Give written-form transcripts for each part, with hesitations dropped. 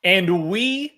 And we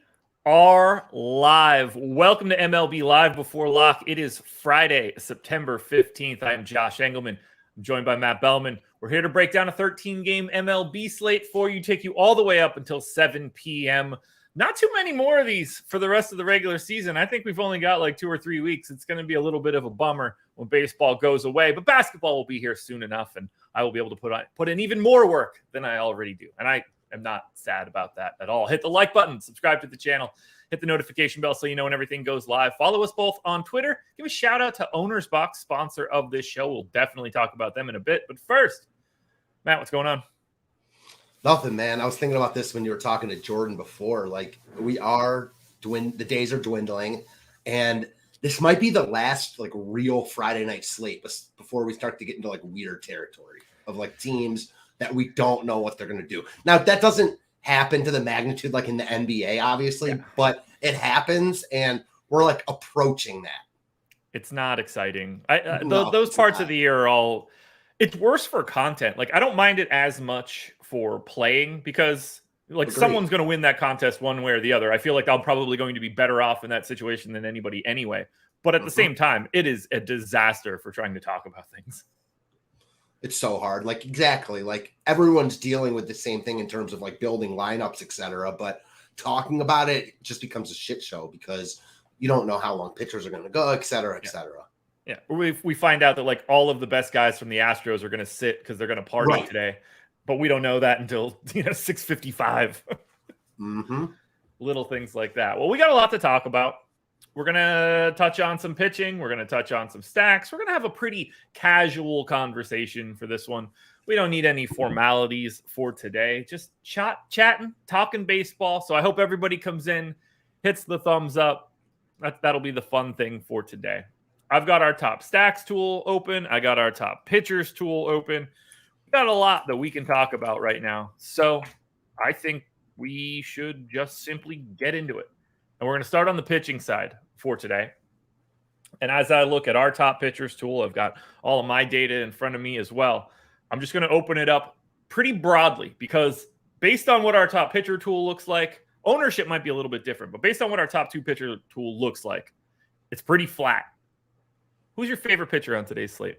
are live. Welcome to MLB Live Before Lock. It is Friday, September 15th. I'm Josh Engleman. I'm joined by Matt Belman. We're here to break down a 13-game MLB slate for you, take you all the way up until 7 p.m. Not too many more of these for the rest of the regular season. I think we've only got like 2 or 3 weeks. It's going to be a little bit of a bummer when baseball goes away, but basketball will be here soon enough, and I will be able to put in even more work than I already do. And I'm not sad about that at all. Hit the like button, subscribe to the channel, hit the notification bell so you know when everything goes live. Follow us both on Twitter. Give a shout out to Owner's Box, sponsor of this show. We'll definitely talk about them in a bit. But first, Matt, what's going on? Nothing, man. I was thinking about this when you were talking to Jordan before. Like, the days are dwindling, and this might be the last like real Friday night slate before we start to get into like weird territory of like teams that we don't know what they're going to do. Now, that doesn't happen to the magnitude like in the NBA, obviously, but it happens, and we're like approaching that. It's not exciting. Those parts of the year are all – it's worse for content. Like, I don't mind it as much for playing because, like, someone's going to win that contest one way or the other. I feel like I'm probably going to be better off in that situation than anybody anyway. But at the same time, it is a disaster for trying to talk about things. It's so hard. Like, exactly. Like, everyone's dealing with the same thing in terms of like building lineups, etc. But talking about it just becomes a shit show because you don't know how long pitchers are going to go, etc., etc. Yeah, we find out that like all of the best guys from the Astros are going to sit because they're going to party today, but we don't know that until 6:55. Little things like that. Well, we got a lot to talk about. We're going to touch on some pitching. We're going to touch on some stacks. We're going to have a pretty casual conversation for this one. We don't need any formalities for today. Just chatting, talking baseball. So I hope everybody comes in, hits the thumbs up. That'll be the fun thing for today. I've got our top stacks tool open. I got our top pitchers tool open. We got a lot that we can talk about right now. So I think we should just simply get into it. And we're going to start on the pitching side for today. And as I look at our top pitchers tool, I've got all of my data in front of me as well. I'm just going to open it up pretty broadly because based on what our top pitcher tool looks like, ownership might be a little bit different, but based on what our top 2 pitcher tool looks like, it's pretty flat. Who's your favorite pitcher on today's slate?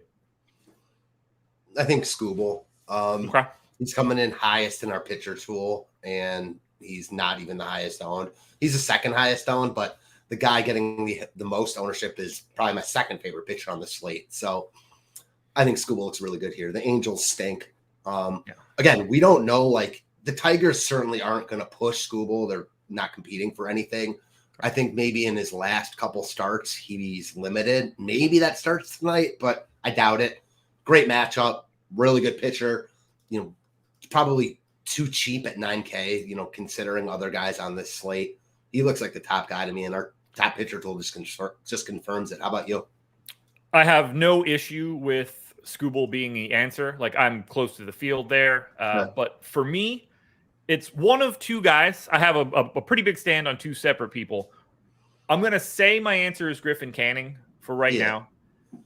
I think Skubal. Okay. He's coming in highest in our pitcher tool, and he's not even the highest owned. He's the second highest owned, but the guy getting the most ownership is probably my second favorite pitcher on the slate. So I think Skubal looks really good here. The Angels stink. Again, we don't know. Like, the Tigers certainly aren't going to push Skubal. They're not competing for anything. I think maybe in his last couple starts, he's limited. Maybe that starts tonight, but I doubt it. Great matchup, really good pitcher. Probably too cheap at $9K, considering other guys on this slate. He looks like the top guy to me, and our top pitcher tool just confirms it. How about you? I have no issue with Skubal being the answer. Like, I'm close to the field there. But for me, it's one of 2 guys. I have a pretty big stand on 2 separate people. I'm going to say my answer is Griffin Canning for right now.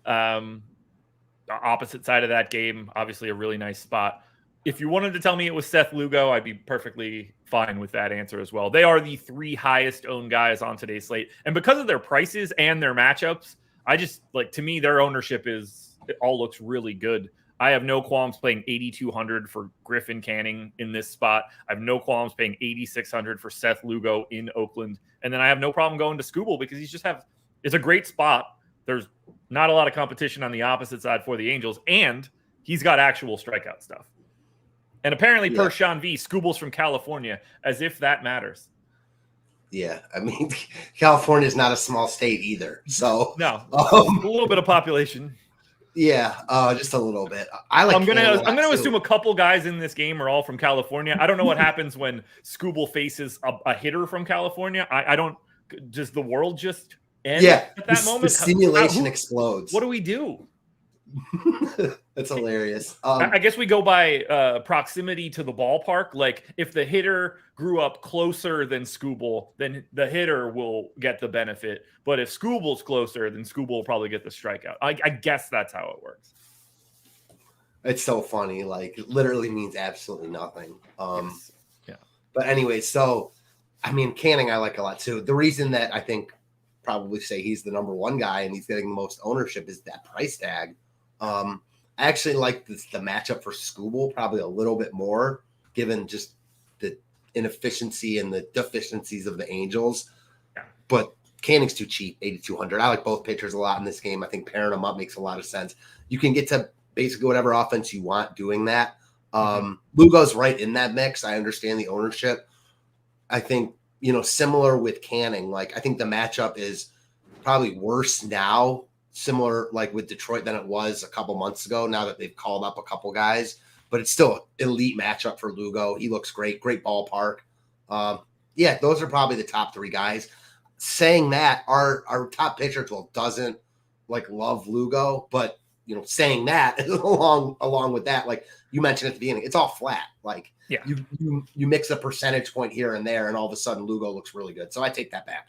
The opposite side of that game, obviously a really nice spot. If you wanted to tell me it was Seth Lugo, I'd be perfectly fine with that answer as well. They are the 3 highest owned guys on today's slate. And because of their prices and their matchups, to me, their ownership it all looks really good. I have no qualms playing $8,200 for Griffin Canning in this spot. I have no qualms paying $8,600 for Seth Lugo in Oakland. And then I have no problem going to Skubal because it's a great spot. There's not a lot of competition on the opposite side for the Angels, and he's got actual strikeout stuff. And apparently, per Sean V, Skubal's from California, as if that matters. Yeah, I mean, California is not a small state either. So no, a little bit of population. Yeah, just a little bit. I'm gonna assume a couple guys in this game are all from California. I don't know what happens when Skubal faces a hitter from California. I don't. Does the world just end at that moment? The simulation explodes. What do we do? That's hilarious. I guess we go by proximity to the ballpark. Like, if the hitter grew up closer than Skubal, then the hitter will get the benefit. But if Skubal's closer, then Skubal will probably get the strikeout. I guess that's how it works. It's so funny. Like, it literally means absolutely nothing. Yes. Yeah. But anyway, so I mean, Canning I like a lot too. The reason that I think probably say he's the number one guy and he's getting the most ownership is that price tag. I actually like the matchup for Skubal probably a little bit more, given just the inefficiency and the deficiencies of the Angels. Yeah. But Canning's too cheap, 8,200. I like both pitchers a lot in this game. I think pairing them up makes a lot of sense. You can get to basically whatever offense you want doing that. Lugo's right in that mix. I understand the ownership. I think, similar with Canning, like I think the matchup is probably worse now, similar like with Detroit than it was a couple months ago, now that they've called up a couple guys, but it's still an elite matchup for Lugo. He looks great ballpark. Yeah, those are probably the top three guys. Saying that, our top pitcher tool doesn't like love Lugo, but saying that along with that, like you mentioned at the beginning, it's all flat. Like you mix a percentage point here and there, and all of a sudden Lugo looks really good. So I take that back.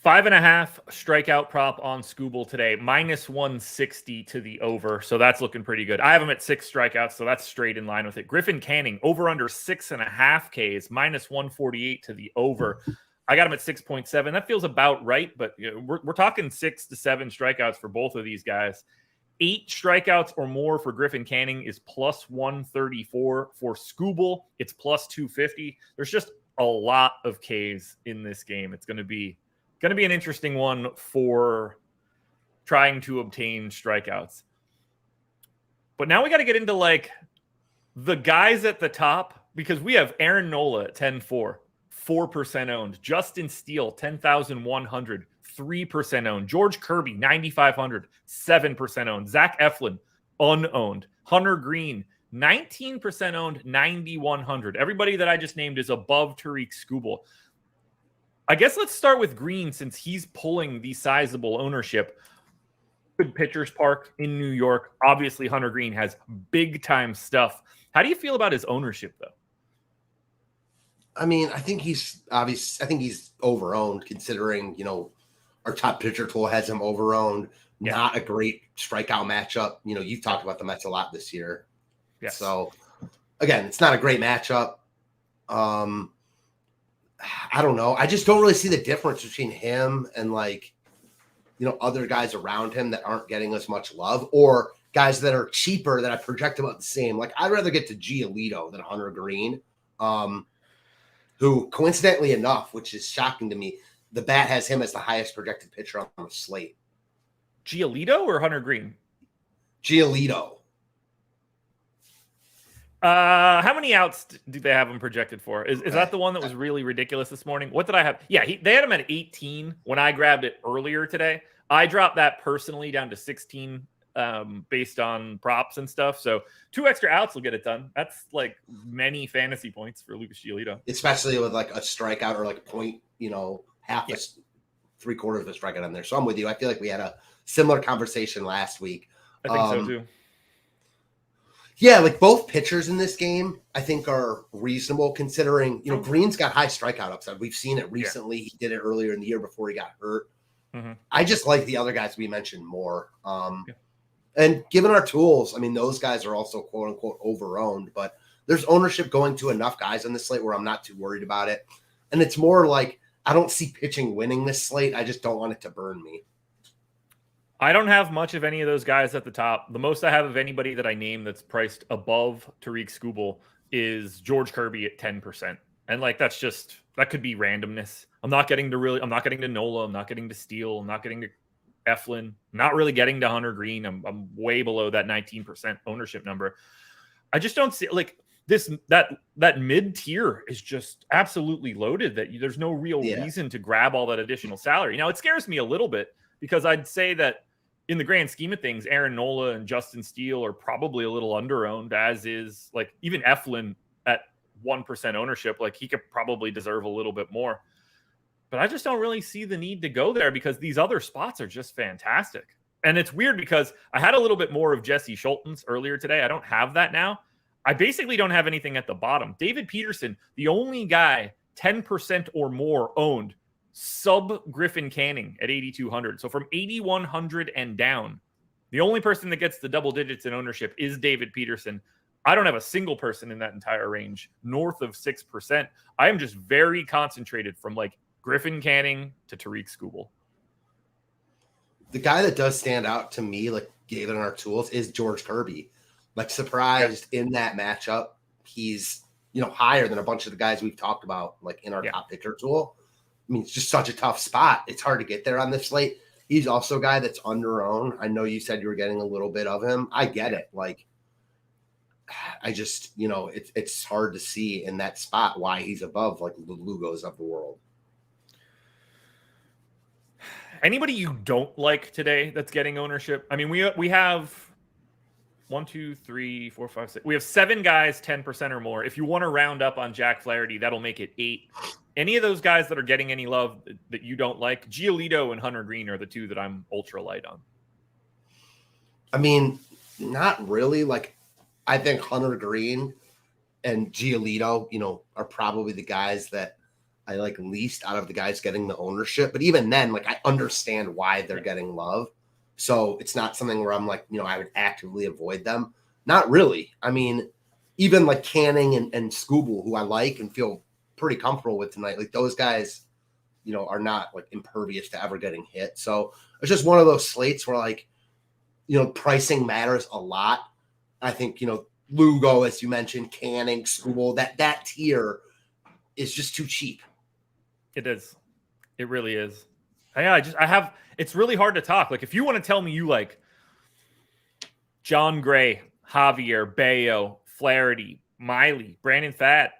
5.5 strikeout prop on Skubal today, -160 to the over. So that's looking pretty good. I have him at 6 strikeouts, so that's straight in line with it. Griffin Canning over under 6.5 Ks, -148 to the over. I got him at 6.7. That feels about right, but we're talking 6 to 7 strikeouts for both of these guys. 8 strikeouts or more for Griffin Canning is +134. For Skubal, it's +250. There's just a lot of Ks in this game. It's going to be an interesting one for trying to obtain strikeouts. But now we got to get into like the guys at the top, because we have Aaron Nola at 10.4, 4% owned. Justin Steele, 10,100, 3% owned. George Kirby, 9,500, 7% owned. Zach Eflin, unowned. Hunter Green, 19% owned, 9,100. Everybody that I just named is above Tariq Skubal. I guess let's start with Green, since he's pulling the sizable ownership. Good pitchers park in New York. Obviously, Hunter Green has big time stuff. How do you feel about his ownership, though? I mean, I think he's over-owned, considering, our top pitcher tool has him over-owned. Yeah. Not a great strikeout matchup. You've talked about the Mets a lot this year. Yes. So, again, it's not a great matchup. I don't know. I just don't really see the difference between him and other guys around him that aren't getting as much love, or guys that are cheaper that I project about the same. Like, I'd rather get to Giolito than Hunter Green, who coincidentally enough, which is shocking to me, the bat has him as the highest projected pitcher on the slate. Giolito or Hunter Green? Giolito. How many outs do they have him projected for? Is that the one that was really ridiculous this morning? What did I have? Yeah, they had him at 18 when I grabbed it earlier today. I dropped that personally down to 16 based on props and stuff. So 2 extra outs will get it done. That's like many fantasy points for Lucas Giolito. Especially with like a strikeout or like point, half a 3/4 of a strikeout on there. So I'm with you. I feel like we had a similar conversation last week. I think so too. Yeah, like both pitchers in this game, I think are reasonable considering, Green's got high strikeout upside. We've seen it recently. Yeah. He did it earlier in the year before he got hurt. Mm-hmm. I just like the other guys we mentioned more. And given our tools, I mean, those guys are also quote unquote over-owned, but there's ownership going to enough guys on this slate where I'm not too worried about it. And it's more like, I don't see pitching winning this slate. I just don't want it to burn me. I don't have much of any of those guys at the top. The most I have of anybody that I name that's priced above Tariq Skubal is George Kirby at 10%. And that could be randomness. I'm not getting to Nola. I'm not getting to Steele. I'm not getting to Eflin. I'm not really getting to Hunter Green. I'm way below that 19% ownership number. I just don't see that mid tier is just absolutely loaded, that there's no real reason to grab all that additional salary. Now it scares me a little bit, because I'd say that in the grand scheme of things, Aaron Nola and Justin Steele are probably a little under-owned, as is even Eflin at 1% ownership. He could probably deserve a little bit more. But I just don't really see the need to go there, because these other spots are just fantastic. And it's weird because I had a little bit more of Jesse Schultens earlier today. I don't have that now. I basically don't have anything at the bottom. David Peterson, the only guy 10% or more owned, sub Griffin Canning at 8,200. So from 8,100 and down, the only person that gets the double digits in ownership is David Peterson. I don't have a single person in that entire range north of 6%. I am just very concentrated from like Griffin Canning to Tariq Skubal. The guy that does stand out to me, like given our tools, is George Kirby. Like surprised in that matchup. He's, higher than a bunch of the guys we've talked about, like in our top pitcher tool. I mean, it's just such a tough spot. It's hard to get there on this slate. He's also a guy that's under-owned. I know you said you were getting a little bit of him. I get it. Like, I just, it's hard to see in that spot why he's above like the Lugos of the world. Anybody you don't like today that's getting ownership? I mean, we have 1, 2, 3, 4, 5, 6. We have 7 guys, 10% or more. If you want to round up on Jack Flaherty, that'll make it 8. Any of those guys that are getting any love that you don't like, Giolito and Hunter Green are the 2 that I'm ultra light on. I mean, not really. Like, I think Hunter Green and Giolito, are probably the guys that I like least out of the guys getting the ownership. But even then, like, I understand why they're getting love. So it's not something where I'm like, I would actively avoid them. Not really. I mean, even like Canning and Skubal, who I like and feel pretty comfortable with tonight, like those guys, are not like impervious to ever getting hit. So it's just one of those slates where like, pricing matters a lot. I think, Lugo, as you mentioned, Canning, Skubal, that tier is just too cheap. It is. It really is. It's really hard to talk. Like, if you want to tell me you like John Gray, Javier, Bayo, Flaherty, Miley, Brandon Pfaadt,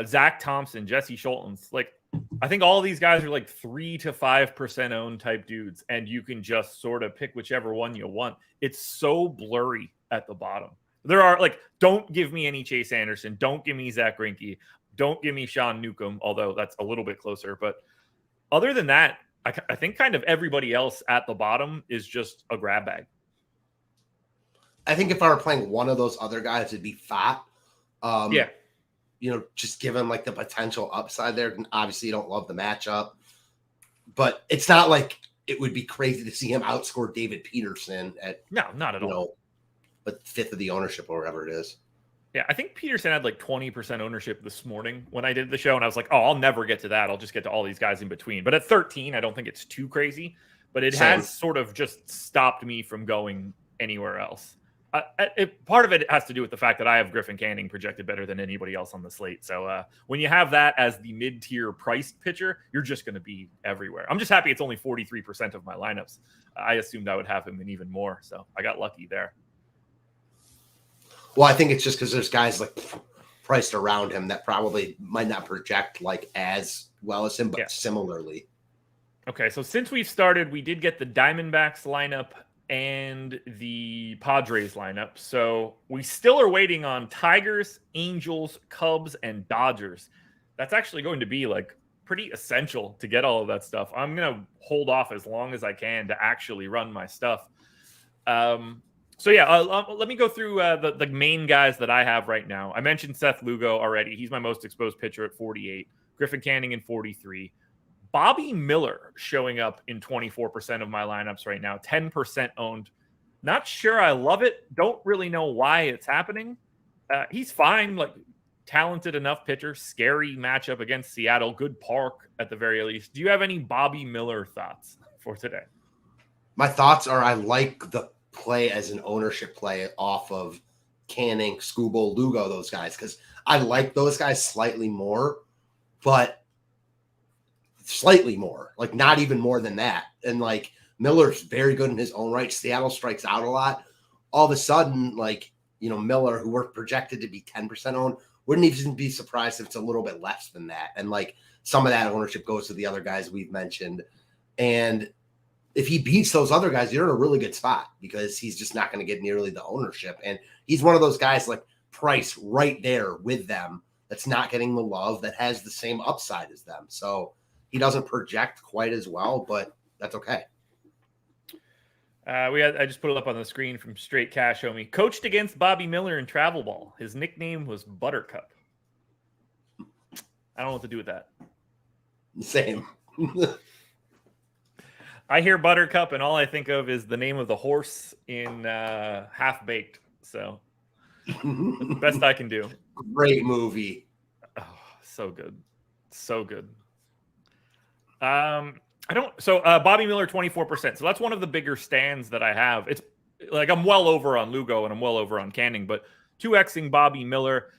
Zach Thompson, Jesse Schultens, like, I think all of these guys are like 3 to 5% owned type dudes, and you can just sort of pick whichever one you want. It's so blurry at the bottom. There are like, don't give me any Chase Anderson. Don't give me Zach Greinke. Don't give me Sean Newcomb, although that's a little bit closer. But other than that, I think kind of everybody else at the bottom is just a grab bag. I think if I were playing one of those other guys, it'd be Pfaadt. Just given like the potential upside there. And obviously, you don't love the matchup, but it's not like it would be crazy to see him outscore David Peterson at not at all. But 5th of the ownership or whatever it is. Yeah, I think Peterson had like 20% ownership this morning when I did the show, and I was like, oh, I'll never get to that. I'll just get to all these guys in between. But at 13, I don't think it's too crazy, but it has sort of just stopped me from going anywhere else. Part of it has to do with the fact that I have Griffin Canning projected better than anybody else on the slate. So when you have that as the mid-tier priced pitcher, you're just going to be everywhere. I'm just happy it's only 43% of my lineups. I assumed I would have him in even more, so I got lucky there. Well, I think it's just because there's guys like priced around him that probably might not project like as well as him, but similarly. Okay, so since we've started, we did get the Diamondbacks lineup and the Padres lineup. So we still are waiting on Tigers, Angels, Cubs, and Dodgers. That's actually going to be like pretty essential to get all of that stuff. I'm going to hold off as long as I can to actually run my stuff. Let me go through the main guys that I have right now. I mentioned Seth Lugo already. He's my most exposed pitcher at 48. Griffin Canning in 43. Bobby Miller showing up in 24% of my lineups right now. 10% owned. Not sure I love it. Don't really know why it's happening. He's fine. Like, talented enough pitcher. Scary matchup against Seattle. Good park at the very least. Do you have any Bobby Miller thoughts for today? My thoughts are I like the play as an ownership play off of Canning, Skubal, Lugo, those guys, because I like those guys slightly more, but slightly more, like not even more than that. And like Miller's very good in his own right. Seattle strikes out a lot. All of a sudden, like, Miller, who we're projected to be 10% owned, wouldn't even be surprised if it's a little bit less than that. And like some of that ownership goes to the other guys we've mentioned. And if he beats those other guys, you're in a really good spot because he's just not going to get nearly the ownership. And he's one of those guys like Price right there with them that's not getting the love, that has the same upside as them. So he doesn't project quite as well, but that's okay. I just put it up on the screen from Straight Cash Homie. Coached against Bobby Miller in travel ball. His nickname was Buttercup. I don't know what to do with that. Same. I hear Buttercup, and all I think of is the name of the horse in Half Baked. So Best I can do. Great movie. Oh, so good. So good. Bobby Miller, 24%. So that's one of the bigger stands that I have. It's like I'm well over on Lugo and I'm well over on Canning, but 2Xing Bobby Miller.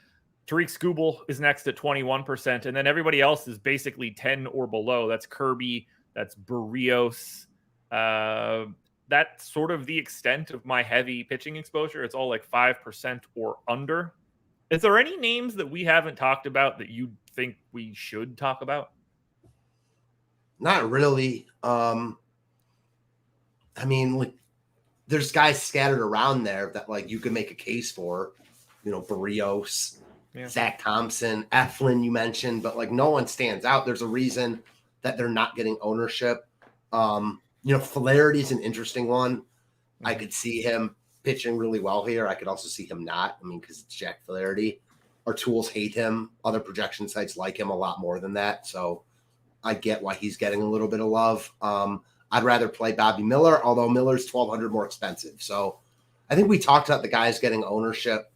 Tariq Skubal is next at 21%. And then everybody else is basically 10 or below. That's Kirby. That's Barrios. That's sort of the extent of my heavy pitching exposure. It's all like 5% or under. Is there any names that we haven't talked about that you think we should talk about? Not really. I mean, like, there's guys scattered around there that like you could make a case for, Barrios, Zach Thompson, Eflin you mentioned, but like no one stands out. There's a reason that they're not getting ownership. Flaherty's an interesting one. I could see him pitching really well here. I could also see him not. I mean, because it's Jack Flaherty. Our tools hate him. Other projection sites like him a lot more than that. So I get why he's getting a little bit of love. I'd rather play Bobby Miller, although Miller's $1,200 more expensive. So I think we talked about the guys getting ownership.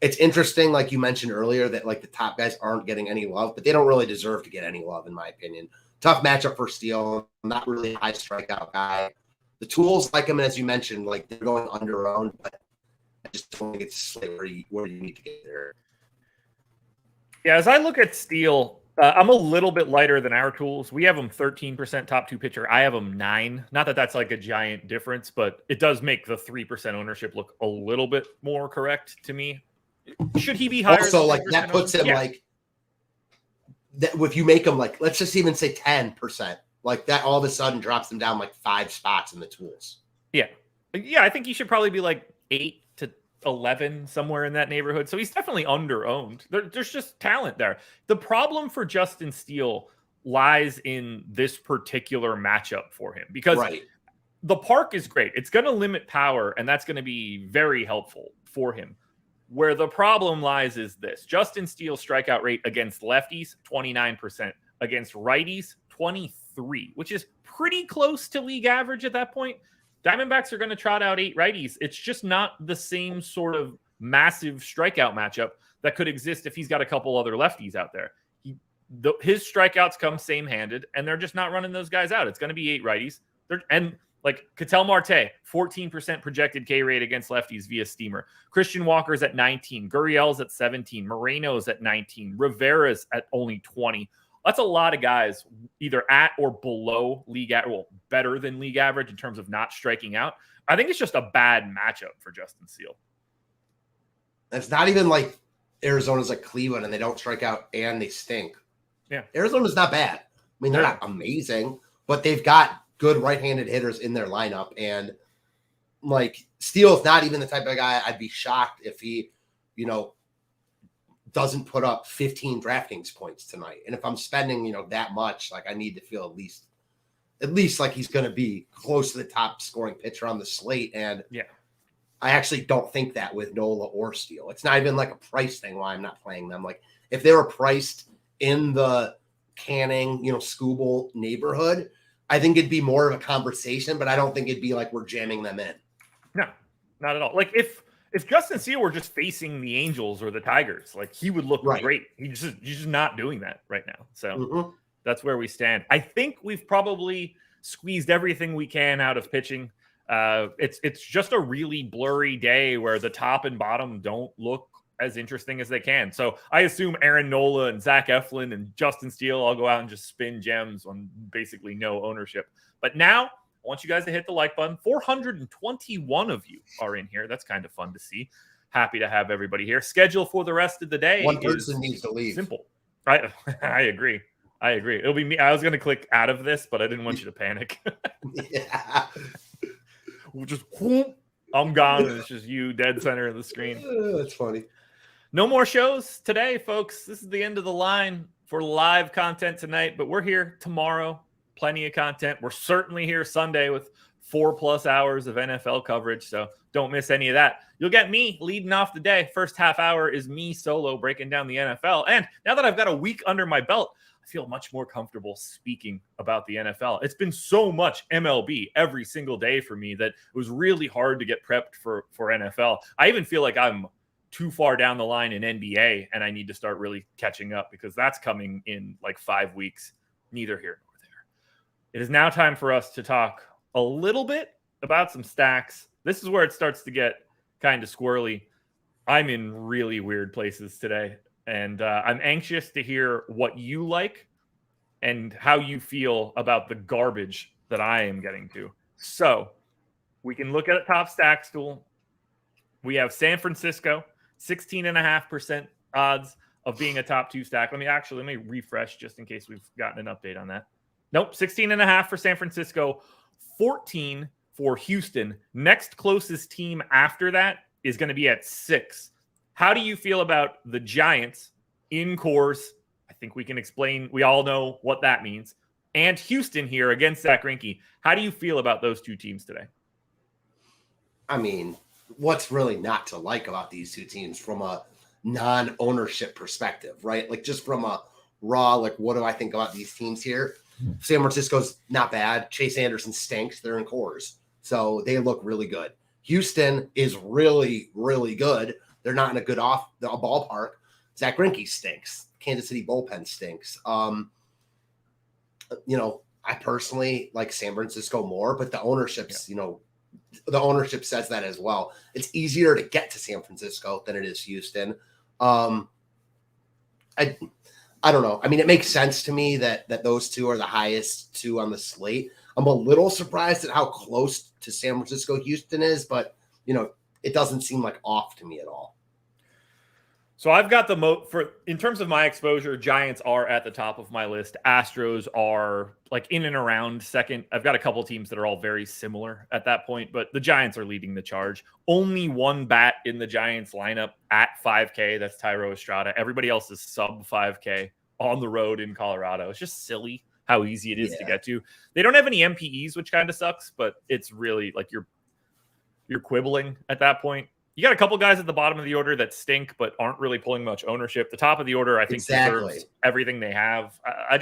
It's interesting, like you mentioned earlier, that like the top guys aren't getting any love, but they don't really deserve to get any love, in my opinion. Tough matchup for Steele. Not really a high strikeout guy. The tools like him, and as you mentioned, like they're going under-owned, but I just don't think it's where you need to get there. Yeah, as I look at Steele, I'm a little bit lighter than our tools. We have him 13% top 2 pitcher. I have him 9. Not that that's like a giant difference, but it does make the 3% ownership look a little bit more correct to me. Should he be higher? Also, like that puts him like that. If you make him like, let's just even say 10%, like that, all of a sudden drops them down like 5 spots in the tools. Yeah, I think he should probably be like 8 to 11, somewhere in that neighborhood. So he's definitely under-owned. There's just talent there. The problem for Justin Steele lies in this particular matchup for him because the park is great. It's going to limit power, and that's going to be very helpful for him. Where the problem lies is this. Justin Steele's strikeout rate against lefties, 29%. Against righties, 23%, which is pretty close to league average at that point. Diamondbacks are going to trot out 8 righties. It's just not the same sort of massive strikeout matchup that could exist if he's got a couple other lefties out there. His strikeouts come same-handed, and they're just not running those guys out. It's going to be 8 righties. And like Ketel Marte, 14% projected K rate against lefties via Steamer. Christian Walker's at 19. Gurriel's at 17. Moreno's at 19. Rivera's at only 20. That's a lot of guys either at or below league better than league average in terms of not striking out. I think it's just a bad matchup for Justin Steele. It's not even like Arizona's like Cleveland and they don't strike out and they stink. Yeah. Arizona's not bad. I mean, they're not amazing, but they've got good right-handed hitters in their lineup. And like Steele's not even the type of guy I'd be shocked if he, doesn't put up 15 DraftKings points tonight. And if I'm spending, that much, like I need to feel at least like he's going to be close to the top scoring pitcher on the slate. And I actually don't think that with Nola or Steele. It's not even like a price thing why I'm not playing them. Like if they were priced in the Canning, Skubal neighborhood, I think it'd be more of a conversation, but I don't think it'd be like we're jamming them in. No, not at all. Like if Justin Steele were just facing the Angels or the Tigers, like he would look great. He's just not doing that right now. So that's where we stand. I think we've probably squeezed everything we can out of pitching. It's just a really blurry day where the top and bottom don't look as interesting as they can. So I assume Aaron Nola and Zach Eflin and Justin Steele all go out and just spin gems on basically no ownership. But now I want you guys to hit the like button. 421 of you are in here. That's kind of fun to see. Happy to have everybody here. Schedule for the rest of the day. One person needs to leave. Simple. I agree. It'll be me. I was going to click out of this, but I didn't want you to panic. We'll just, I'm gone. And it's just you dead center of the screen. That's funny. No more shows today, folks. This is the end of the line for live content tonight, but we're here tomorrow. Plenty of content. We're certainly here Sunday with 4+ hours of NFL coverage, so don't miss any of that. You'll get me leading off the day. First half hour is me solo breaking down the NFL. And now that I've got a week under my belt, I feel much more comfortable speaking about the NFL. It's been so much MLB every single day for me that it was really hard to get prepped for NFL. I even feel like I'm too far down the line in NBA and I need to start really catching up because that's coming in like 5 weeks. Neither here nor there. It is now time for us to talk a little bit about some stacks. This is where it starts to get kind of squirrely. I'm in really weird places today. And I'm anxious to hear what you like and how you feel about the garbage that I am getting to. So we can look at a top stacks tool. We have San Francisco, 16.5% odds of being a top 2 stack. Let me refresh just in case we've gotten an update on that. Nope, 16.5 for San Francisco, 14 for Houston. Next closest team after that is going to be at 6. How do you feel about the Giants in Coors? I think we can explain. We all know what that means. And Houston here against Zach Greinke. How do you feel about those 2 teams today? I mean, what's really not to like about these 2 teams from a non-ownership perspective, right? Like just from a raw, like what do I think about these teams here? San Francisco's not bad. Chase Anderson stinks. They're in Coors. So they look really good. Houston is really, really good. They're not in a good ballpark. Zach Greinke stinks. Kansas City bullpen stinks. I personally like San Francisco more, but the ownership's, the ownership says that as well. It's easier to get to San Francisco than it is Houston. I don't know. I mean, it makes sense to me that those 2 are the highest 2 on the slate. I'm a little surprised at how close to San Francisco Houston is, but it doesn't seem like off to me at all. So I've got in terms of my exposure, Giants are at the top of my list. Astros are like in and around second. I've got a couple teams that are all very similar at that point, but the Giants are leading the charge. Only one bat in the Giants lineup at 5K. That's Tyro Estrada. Everybody else is sub 5K on the road in Colorado. It's just silly how easy it is to get to. They don't have any MPEs, which kind of sucks, but it's really like you're quibbling at that point. You got a couple guys at the bottom of the order that stink, but aren't really pulling much ownership. The top of the order, I think, deserves everything they have. I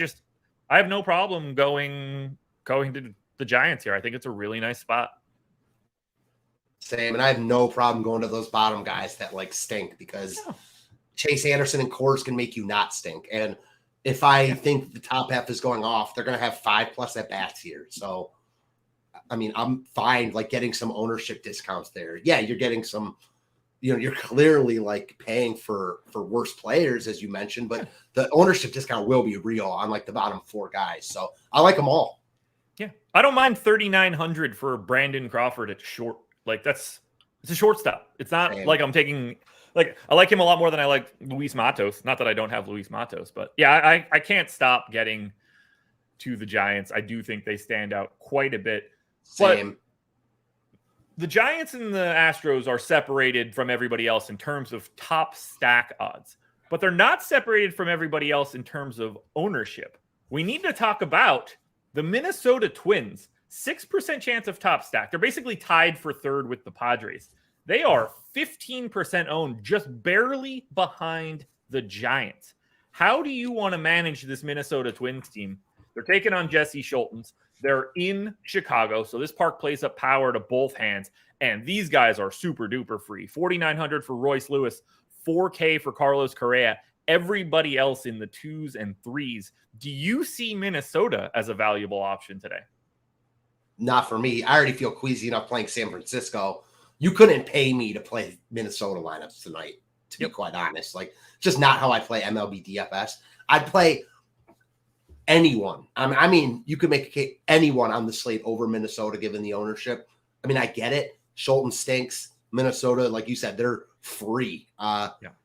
have no problem going to the Giants here. I think it's a really nice spot. Same, and I have no problem going to those bottom guys that like stink because Chase Anderson and Coors can make you not stink. And if I think the top half is going off, they're going to have 5+ at bats here. So. I mean, I'm fine like getting some ownership discounts there. Yeah, you're getting some, you're clearly like paying for worse players, as you mentioned, but the ownership discount will be real on like the bottom 4 guys. So I like them all. Yeah. I don't mind 3,900 for Brandon Crawford at short. Like it's a shortstop. It's not like I'm taking, like, I like him a lot more than I like Luis Matos. Not that I don't have Luis Matos, but yeah, I can't stop getting to the Giants. I do think they stand out quite a bit. Same. But the Giants and the Astros are separated from everybody else in terms of top stack odds, but they're not separated from everybody else in terms of ownership. We need to talk about the Minnesota Twins, 6% chance of top stack. They're basically tied for 3rd with the Padres. They are 15% owned, just barely behind the Giants. How do you want to manage this Minnesota Twins team? They're taking on Jesse Schultens. They're in Chicago, so this park plays up power to both hands, and these guys are super duper free. 4,900 for Royce Lewis, 4K for Carlos Correa. Everybody else in the 2s and 3s. Do you see Minnesota as a valuable option today? Not for me. I already feel queasy enough playing San Francisco. You couldn't pay me to play Minnesota lineups tonight, to be quite honest. Like, just not how I play MLB DFS. I'd play anyone. I mean, you could make anyone on the slate over Minnesota given the ownership. I mean, I get it. Schulten stinks. Minnesota, like you said, they're free.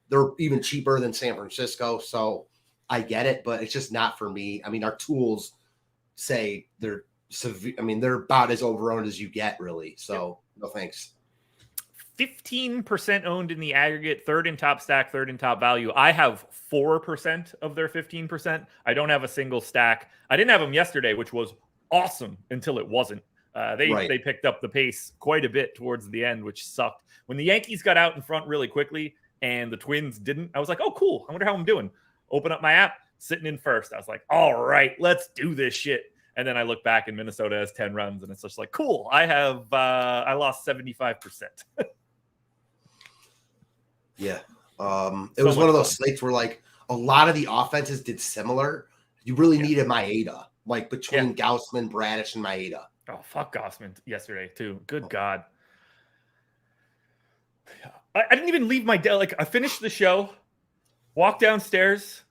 They're even cheaper than San Francisco. So I get it, but it's just not for me. I mean, our tools say they're severe. I mean, they're about as overowned as you get, really. So no thanks. 15% owned in the aggregate, 3rd in top stack, 3rd in top value. I have 4% of their 15%. I don't have a single stack. I didn't have them yesterday, which was awesome until it wasn't. They picked up the pace quite a bit towards the end, which sucked. When the Yankees got out in front really quickly and the Twins didn't, I was like, oh, cool. I wonder how I'm doing. Open up my app. sitting in first. I was like, all right, let's do this shit. And then I look back and Minnesota has 10 runs and it's just like, cool. I lost 75%. Yeah. It was one of those slates where like a lot of the offenses did similar. You really needed Maeda, like between Gaussman, Bradish, and Maeda. Oh, fuck Gaussman yesterday too. Good God. I didn't even leave my like I finished the show, walked downstairs,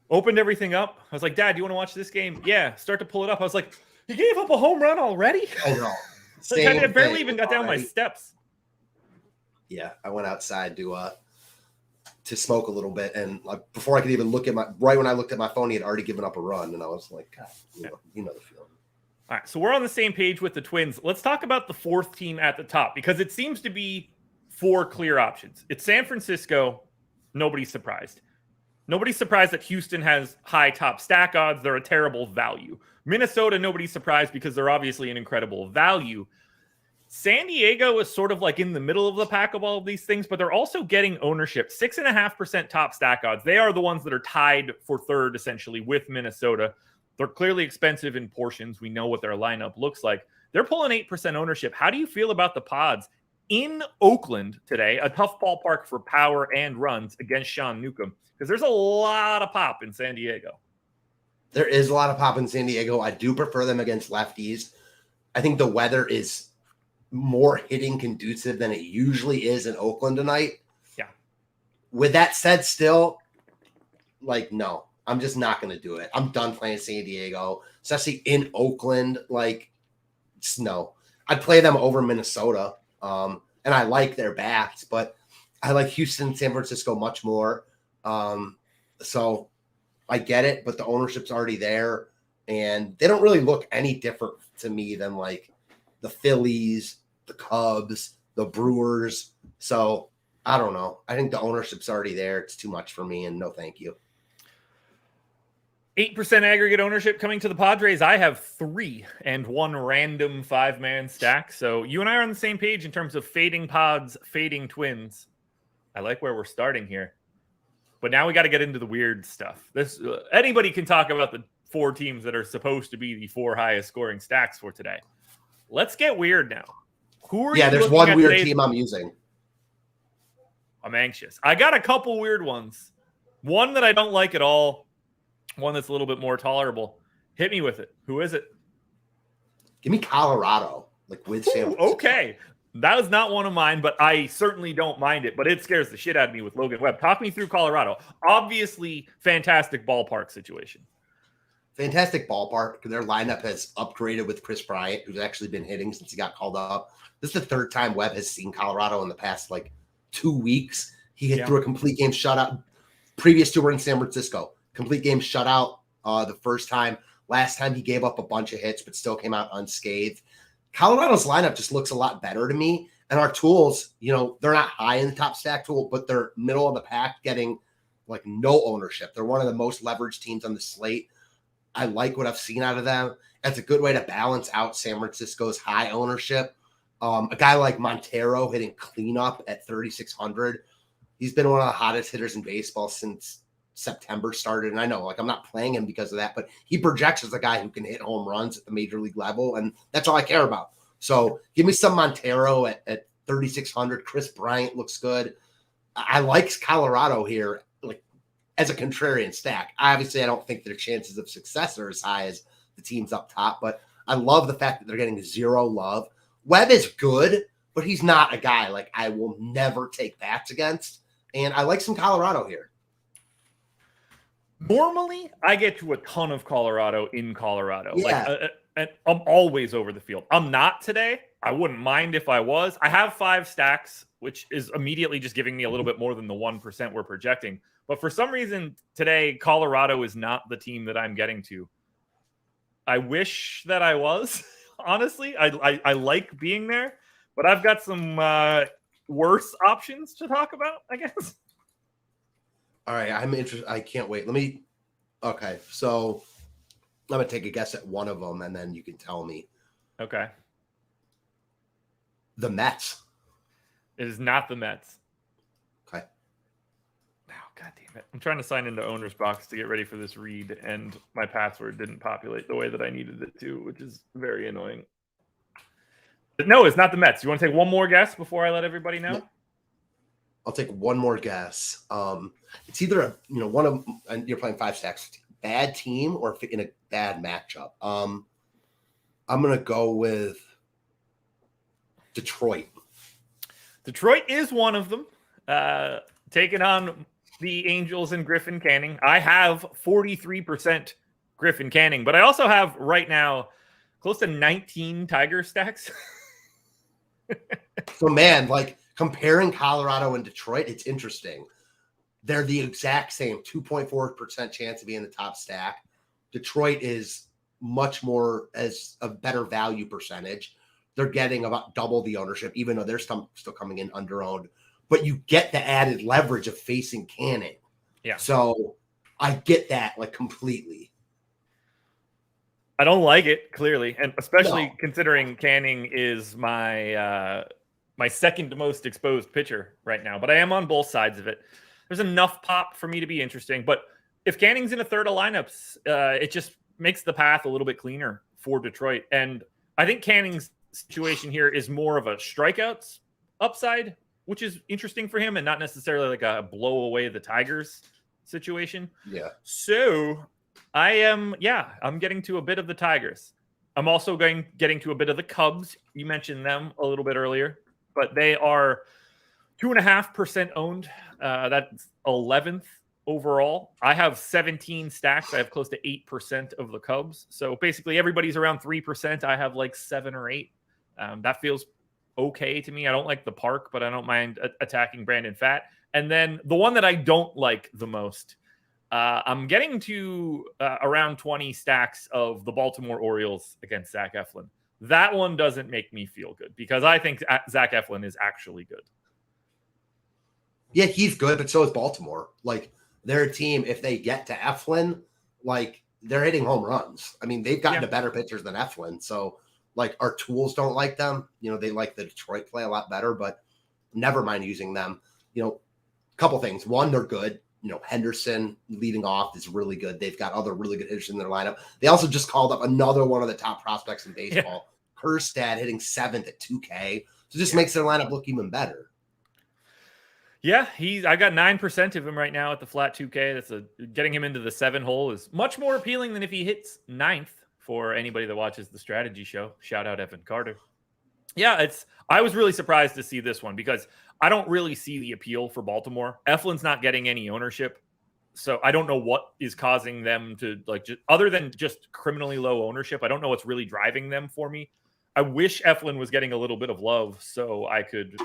opened everything up. I was like, Dad, do you want to watch this game? Yeah. Start to pull it up. I was like, you gave up a home run already? I know. Like, I barely even got down my steps. Yeah, I went outside to smoke a little bit, and like before I could even look at right when I looked at my phone, he had already given up a run, and I was like, God, you know the feeling. All right, so we're on the same page with the Twins. Let's talk about the fourth team at the top because it seems to be 4 clear options. It's San Francisco. Nobody's surprised. Nobody's surprised that Houston has high top stack odds. They're a terrible value. Minnesota, nobody's surprised because they're obviously an incredible value. San Diego is sort of like in the middle of the pack of all of these things, but they're also getting ownership. 6.5% top stack odds. They are the ones that are tied for third, essentially, with Minnesota. They're clearly expensive in portions. We know what their lineup looks like. They're pulling 8% ownership. How do you feel about the Pods in Oakland today? A tough ballpark for power and runs against Sean Newcomb, because there's a lot of pop in San Diego. There is a lot of pop in San Diego. I do prefer them against lefties. I think the weather is more hitting conducive than it usually is in Oakland tonight. Yeah. With that said, still, like, no, I'm just not going to do it. I'm done playing San Diego, especially in Oakland. Like, no. I'd play them over Minnesota, and I like their bats, but I like Houston, San Francisco much more. So I get it, but the ownership's already there, and they don't really look any different to me than like the Phillies, the Cubs, the Brewers. So I don't know. I think the ownership's already there. It's too much for me, and no thank you. 8% aggregate ownership coming to the Padres. I have 3 and 1 random 5-man stack. So you and I are on the same page in terms of fading Pods, fading Twins. I like where we're starting here. But now we got to get into the weird stuff. This anybody can talk about the 4 teams that are supposed to be the 4 highest scoring stacks for today. Let's get weird now. Who are you? There's one weird team I'm using. I'm anxious. I got a couple weird ones. One that I don't like at all. One that's a little bit more tolerable. Hit me with it. Who is it? Give me Colorado, like with San Francisco. Okay. That was not one of mine, but I certainly don't mind it. But it scares the shit out of me with Logan Webb. Talk me through Colorado. Obviously, fantastic ballpark situation. Fantastic ballpark. Their lineup has upgraded with Chris Bryant, who's actually been hitting since he got called up. This is the 3rd time Webb has seen Colorado in the past, 2 weeks. He hit through a complete game shutout. Previous 2 were in San Francisco. Complete game shutout the first time. Last time he gave up a bunch of hits, but still came out unscathed. Colorado's lineup just looks a lot better to me. And our tools, they're not high in the top stack tool, but they're middle of the pack, getting no ownership. They're one of the most leveraged teams on the slate. I like what I've seen out of them. That's a good way to balance out San Francisco's high ownership. A guy like Montero hitting cleanup at 3,600. He's been one of the hottest hitters in baseball since September started. And I know, I'm not playing him because of that, but he projects as a guy who can hit home runs at the major league level. And that's all I care about. So give me some Montero at 3,600. Chris Bryant looks good. I like Colorado here, as a contrarian stack. Obviously, I don't think their chances of success are as high as the teams up top, but I love the fact that they're getting 0 love. Webb is good, but he's not a guy I will never take bats against. And I like some Colorado here. Normally, I get to a ton of Colorado in Colorado. Yeah. And I'm always over the field. I'm not today. I wouldn't mind if I was. I have 5 stacks, which is immediately just giving me a little bit more than the 1% we're projecting. But for some reason today, Colorado is not the team that I'm getting to. I wish that I was, honestly. I like being there, but I've got some worse options to talk about, I guess. All right, I'm interested. I can't wait. Okay, so I'm going to take a guess at one of them, and then you can tell me. Okay. The Mets. It is not the Mets. Okay. Oh, God damn it. I'm trying to sign into Owner's Box to get ready for this read, and my password didn't populate the way that I needed it to, which is very annoying. But no, it's not the Mets. You want to take one more guess before I let everybody know? Yeah. I'll take one more guess. It's either one of, and you're playing 5 stacks, bad team or in a bad matchup. I'm gonna go with Detroit. Detroit is one of them. Taking on the Angels and Griffin Canning. I have 43% Griffin Canning, but I also have right now close to 19 Tiger stacks. So, man, like comparing Colorado and Detroit, it's interesting. They're the exact same 2.4% chance to be in the top stack. Detroit is much more as a better value percentage. They're getting about double the ownership, even though they're still coming in under-owned. But you get the added leverage of facing Canning. Yeah. So I get that like completely. I don't like it, clearly, and especially considering Canning is my my second most exposed pitcher right now. But I am on both sides of it. There's enough pop for me to be interesting. But if Canning's in a third of lineups, it just makes the path a little bit cleaner for Detroit. And I think Canning's situation here is more of a strikeouts upside, which is interesting for him and not necessarily like a blow away the Tigers situation. Yeah. So I'm getting to a bit of the Tigers. I'm also getting to a bit of the Cubs. You mentioned them a little bit earlier, but they are 2.5% owned. That's 11th overall. I have 17 stacks. I have close to 8% of the Cubs. So basically everybody's around 3%. I have like 7 or 8. That feels okay to me. I don't like the park, but I don't mind attacking Brandon Pfaadt. And then the one that I don't like the most, I'm getting to around 20 stacks of the Baltimore Orioles against Zach Eflin. That one doesn't make me feel good because I think Zach Eflin is actually good. Yeah, he's good, but so is Baltimore. Like, they're a team, if they get to Eflin, like, they're hitting home runs. I mean, they've gotten to better pitchers than Eflin. So, like, our tools don't like them. They like the Detroit play a lot better, but never mind using them. A couple things. One, they're good. Henderson leading off is really good. They've got other really good hitters in their lineup. They also just called up another one of the top prospects in baseball. Yeah. Kerstad hitting 7th at 2K. So it just makes their lineup look even better. Yeah, I got 9% of him right now at the flat 2K. That's getting him into the 7 hole is much more appealing than if he hits 9th for anybody that watches the strategy show. Shout out Evan Carter. Yeah, I was really surprised to see this one because I don't really see the appeal for Baltimore. Eflin's not getting any ownership. So I don't know what is causing them to other than just criminally low ownership. I don't know what's really driving them for me. I wish Eflin was getting a little bit of love so I could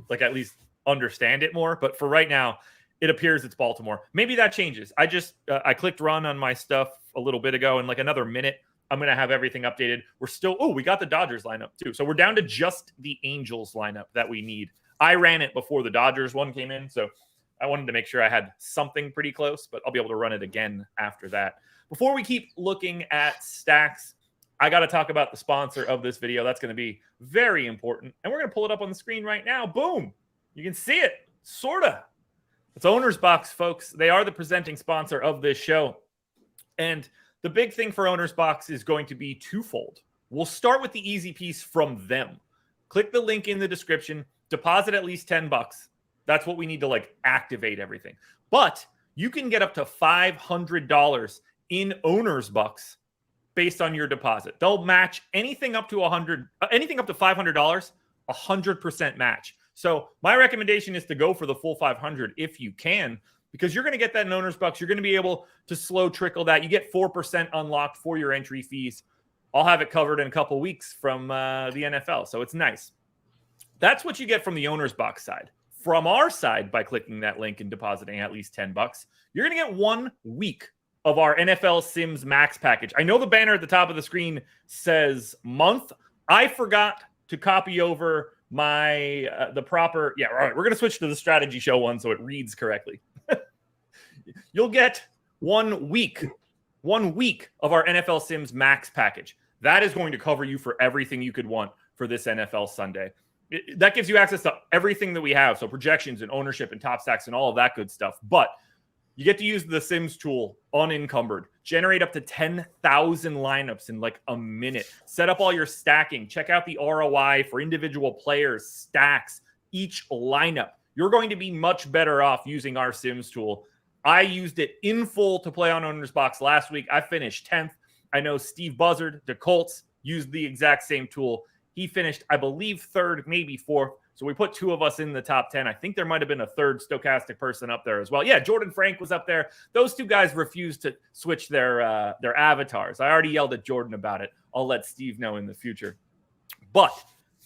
at least understand it more. But for right now, it appears it's Baltimore. Maybe that changes. I clicked run on my stuff a little bit ago. In like another minute, I'm going to have everything updated. We got the Dodgers lineup too. So we're down to just the Angels lineup that we need. I ran it before the Dodgers one came in. So I wanted to make sure I had something pretty close, but I'll be able to run it again after that. Before we keep looking at stacks, I got to talk about the sponsor of this video. That's going to be very important. And we're going to pull it up on the screen right now. Boom. You can see it. Sorta. It's Owner's Box, folks. They are the presenting sponsor of this show. And the big thing for Owner's Box is going to be twofold. We'll start with the easy piece from them. Click the link in the description. Deposit at least $10. That's what we need to activate everything. But you can get up to $500 in Owner's Bucks based on your deposit. They'll match anything up to $500, 100% match. So my recommendation is to go for the full 500 if you can, because you're going to get that in Owner's Bucks. You're going to be able to slow trickle that. You get 4% unlocked for your entry fees. I'll have it covered in a couple weeks from the NFL. So it's nice. That's what you get from the Owner's Box side. From our side, by clicking that link and depositing at least $10, you're going to get 1 week of our NFL Sims Max package. I know the banner at the top of the screen says month. I forgot to copy over my the proper. Yeah, all right. We're going to switch to the strategy show one so it reads correctly. You'll get 1 week of our NFL Sims Max package. That is going to cover you for everything you could want for this NFL Sunday. That gives you access to everything that we have. So projections and ownership and top stacks and all of that good stuff. But you get to use the Sims tool unencumbered. Generate up to 10,000 lineups in like a minute. Set up all your stacking. Check out the ROI for individual players, stacks, each lineup. You're going to be much better off using our Sims tool. I used it in full to play on Owner's Box last week. I finished 10th. I know Steve Buzzard, the Colts, used the exact same tool. He finished, I believe, 3rd, maybe 4th. So we put 2 of us in the top 10. I think there might have been a 3rd stochastic person up there as well. Yeah, Jordan Frank was up there. Those 2 guys refused to switch their avatars. I already yelled at Jordan about it. I'll let Steve know in the future. But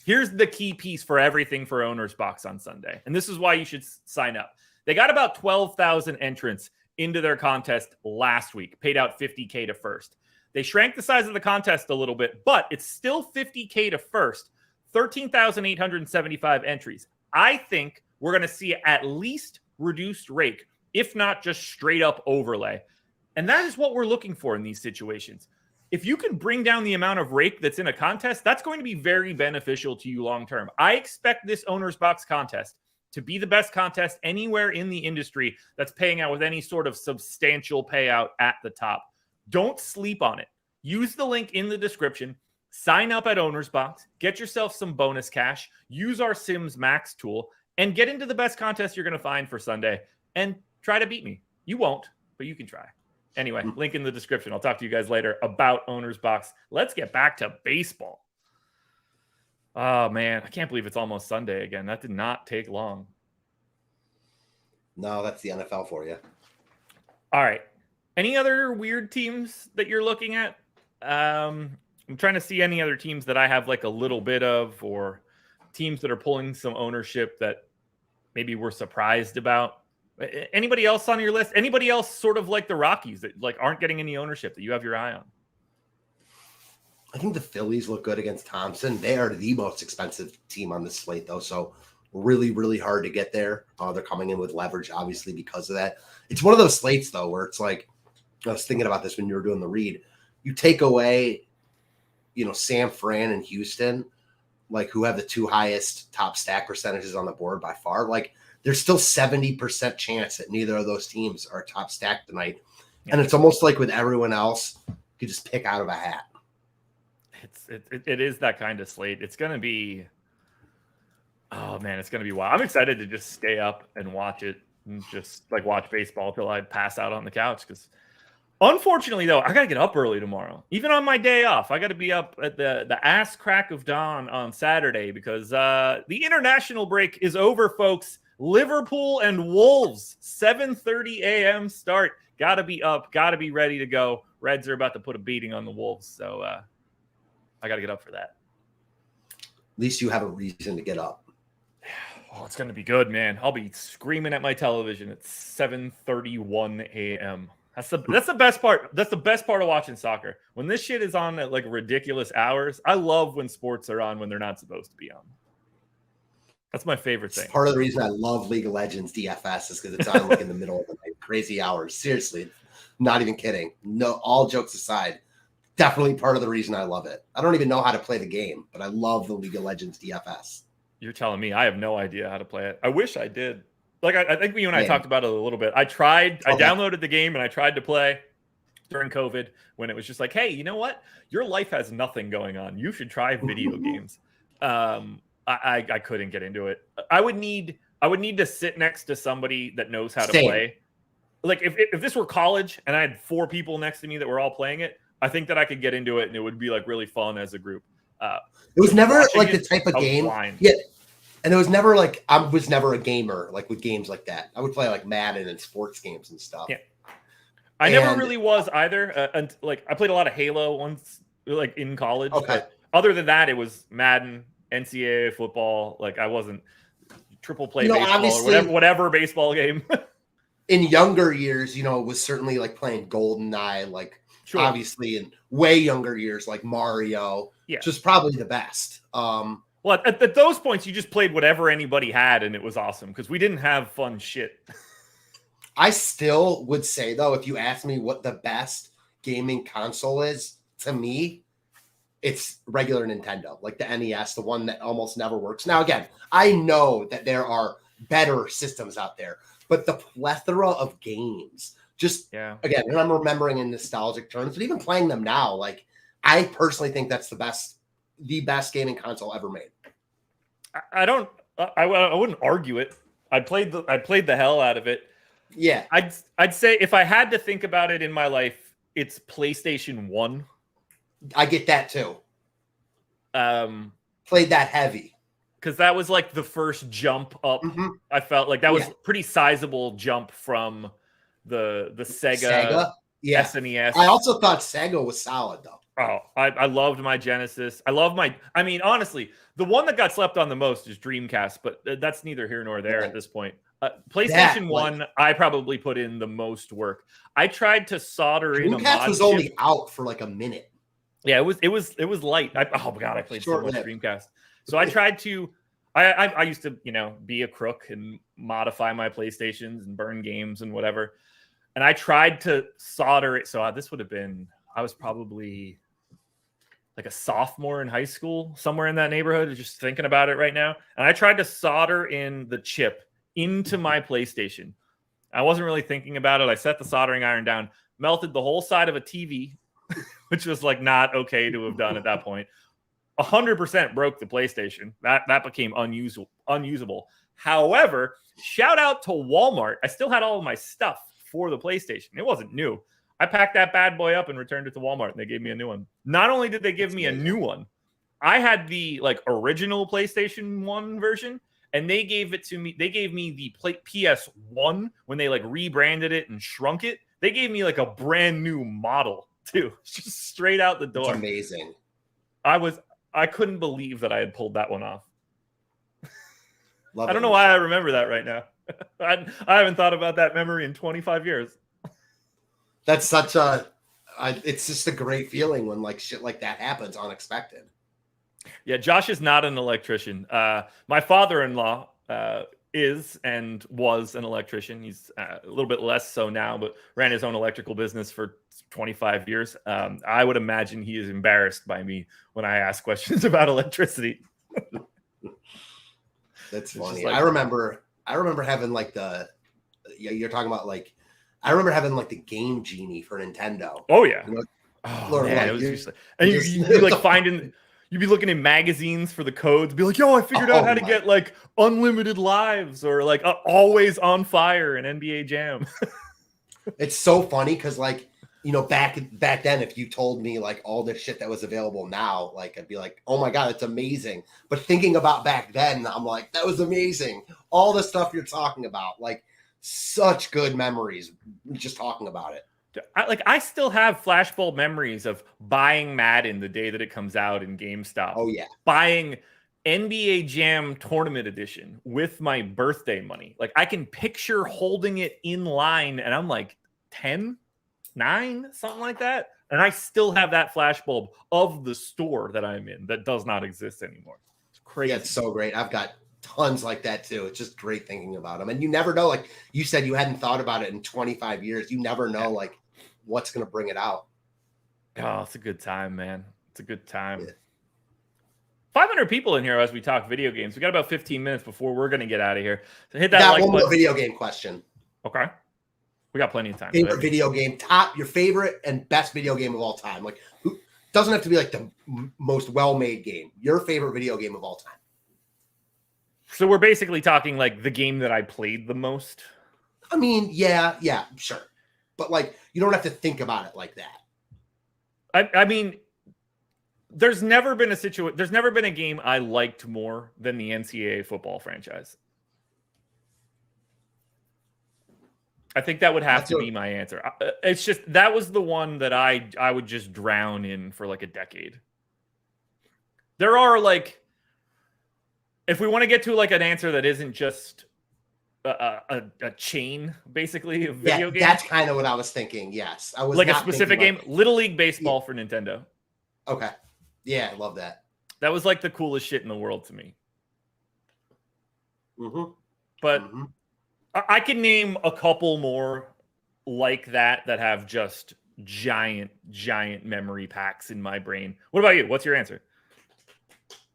here's the key piece for everything for Owner's Box on Sunday. And this is why you should sign up. They got about 12,000 entrants into their contest last week, paid out $50K to first. They shrank the size of the contest a little bit, but it's still $50K to first. 13,875 entries. I think we're going to see at least reduced rake, if not just straight up overlay. And that is what we're looking for in these situations. If you can bring down the amount of rake that's in a contest, that's going to be very beneficial to you long term. I expect this Owner's Box contest to be the best contest anywhere in the industry that's paying out with any sort of substantial payout at the top. Don't sleep on it. Use the link in the description. Sign up at Owner's Box, get yourself some bonus cash, use our Sims Max tool, and get into the best contest you're going to find for Sunday, and try to beat me. You won't, but you can try. Anyway, link in the description. I'll talk to you guys later about Owner's Box. Let's get back to baseball. Oh, man, I can't believe it's almost Sunday again. That did not take long. No, that's the NFL for you. All right. Any other weird teams that you're looking at? I'm trying to see any other teams that I have like a little bit of, or teams that are pulling some ownership that maybe we're surprised about. Anybody else on your list? Anybody else sort of like the Rockies that like aren't getting any ownership that you have your eye on? I think the Phillies look good against Thompson. They are the most expensive team on the slate, though. So really, really hard to get there. They're coming in with leverage, obviously, because of that. It's one of those slates, though, where it's like, I was thinking about this when you were doing the read. You take away, Sam Fran and Houston, like who have the 2 highest top stack percentages on the board by far. Like there's still 70% chance that neither of those teams are top stacked tonight. Yeah. And it's almost like with everyone else, you could just pick out of a hat. It is that kind of slate. It's going to be, oh man, it's going to be wild. I'm excited to just stay up and watch it and just like watch baseball till I pass out on the couch. Because unfortunately, though, I got to get up early tomorrow. Even on my day off, I got to be up at the ass crack of dawn on Saturday because the international break is over, folks. Liverpool and Wolves, 7:30 a.m. start. Got to be up. Got to be ready to go. Reds are about to put a beating on the Wolves, so I got to get up for that. At least you have a reason to get up. Oh, it's going to be good, man. I'll be screaming at my television at 7:31 a.m. That's the best part. That's the best part of watching soccer. When this shit is on at like ridiculous hours, I love when sports are on when they're not supposed to be on. That's my favorite thing. It's part of the reason I love League of Legends DFS is because it's on like in the middle of the night, crazy hours. Seriously, not even kidding. No, all jokes aside, definitely part of the reason I love it. I don't even know how to play the game, but I love the League of Legends DFS. You're telling me I have no idea how to play it. I wish I did. Like I think you and I talked about it a little bit. I downloaded the game and I tried to play during COVID when it was just like, hey, you know what? Your life has nothing going on. You should try video games. I couldn't get into it. I would need to sit next to somebody that knows how to play. Like if this were college and I had 4 people next to me that were all playing it, I think that I could get into it and it would be like really fun as a group. It was never like the type of game. Yeah. And it was never like, I was never a gamer like with games like that. I would play like Madden and sports games and stuff. Yeah. I never really was either. And like I played a lot of Halo once, like in college. Okay. But other than that, it was Madden, NCAA football. Like I wasn't triple play baseball or whatever baseball game. In younger years, it was certainly like playing GoldenEye, like obviously in way younger years, like Mario, which was probably the best. Well, at those points, you just played whatever anybody had, and it was awesome because we didn't have fun shit. I still would say, though, if you ask me what the best gaming console is, to me, it's regular Nintendo, like the NES, the one that almost never works. Now, again, I know that there are better systems out there, but the plethora of games, again, and I'm remembering in nostalgic terms, but even playing them now, like I personally think that's the best gaming console ever made. I wouldn't argue it. I played the hell out of it. Yeah. I'd say if I had to think about it in my life, it's PlayStation 1. I get that too. Played that heavy. Because that was like the first jump up. Mm-hmm. I felt like that was pretty sizable jump from the Sega SNES. I also thought Sega was solid though. Oh, I loved my Genesis. I mean, honestly, the one that got slept on the most is Dreamcast, but that's neither here nor there at this point. PlayStation 1, I probably put in the most work. I tried to solder in a mod Dreamcast was only out for like a minute. Yeah, it was light. Oh my god, I played so much Dreamcast. So I tried to. I used to be a crook and modify my PlayStations and burn games and whatever. And I tried to solder it. So this would have been, I was probably like a sophomore in high school, somewhere in that neighborhood. Just thinking about it right now. And I tried to solder in the chip into my PlayStation. I wasn't really thinking about it. I set the soldering iron down, melted the whole side of a TV, which was like not okay to have done at that point. 100% broke the PlayStation. That became unusable. However, shout out to Walmart. I still had all of my stuff for the PlayStation. It wasn't new. I packed that bad boy up and returned it to Walmart, and they gave me a new one. Not only did they give me a new one, I had the original PlayStation 1 version, and they gave it to me. They gave me the PS1 when they rebranded it and shrunk it. They gave me a brand new model too, just straight out the door. It's amazing. I couldn't believe that I had pulled that one off. I don't know why I remember that right now. I haven't thought about that memory in 25 years. That's such it's just a great feeling when shit like that happens unexpected. Yeah, Josh is not an electrician. My father-in-law is and was an electrician. He's a little bit less so now, but ran his own electrical business for 25 years. I would imagine he is embarrassed by me when I ask questions about electricity. That's funny. I remember having you're talking about I remember having the Game Genie for Nintendo. Oh yeah. Man, it was useless. And you'd be finding, you'd be looking in magazines for the codes, be like, yo, I figured out how to get unlimited lives or always on fire in NBA Jam. It's so funny because back then, if you told me all this shit that was available now, I'd be like, oh my God, it's amazing. But thinking about back then, I'm like, that was amazing. All the stuff you're talking about, such good memories just talking about it. I still have flashbulb memories of buying Madden the day that it comes out in GameStop. Oh yeah. Buying NBA Jam Tournament Edition with my birthday money. I can picture holding it in line and I'm 10, 9, something like that. And I still have that flashbulb of the store that I'm in that does not exist anymore. It's crazy. Yeah, it's so great. I've got tons like that too. It's just great thinking about them. And you never know, you said you hadn't thought about it in 25 years. You never know what's going to bring it out. Oh, it's a good time, man. It's a good time. Yeah. 500 people in here as we talk video games. We got about 15 minutes before we're going to get out of here. So hit that one more video game question. Okay. We got plenty of time. Favorite video game, your favorite and best video game of all time. Doesn't have to be the most well-made game. Your favorite video game of all time. So we're basically talking the game that I played the most. I mean, yeah, sure. But you don't have to think about it like that. I mean, there's never been a game I liked more than the NCAA football franchise. I think that would have to be my answer. It's just that was the one that I would just drown in for a decade. There are if we want to get to an answer that isn't just a chain basically of video games. That's kind of what I was thinking. Yes, I was a specific game. Little League Baseball for Nintendo. Okay, yeah, I love that. That was the coolest shit in the world to me. Mm-hmm. But I can name a couple more like that have just giant memory packs in my brain. What about you? What's your answer?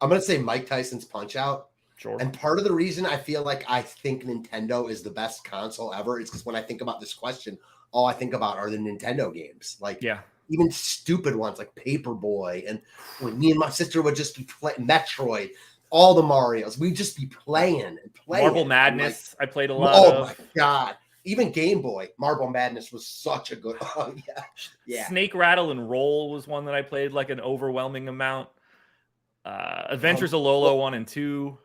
I'm going to say Mike Tyson's Punch-Out. Sure. And part of the reason I feel like I think Nintendo is the best console ever is because when I think about this question, all I think about are the Nintendo games. Like, even stupid ones like Paperboy. And when me and my sister would just be playing Metroid, all the Marios. We'd just be playing and playing. Marble Madness, I played a lot of. My God. Even Game Boy, Marble Madness was such a good one. Yeah. Snake Rattle and Roll was one that I played like an overwhelming amount. Adventures of Lolo 1 and 2.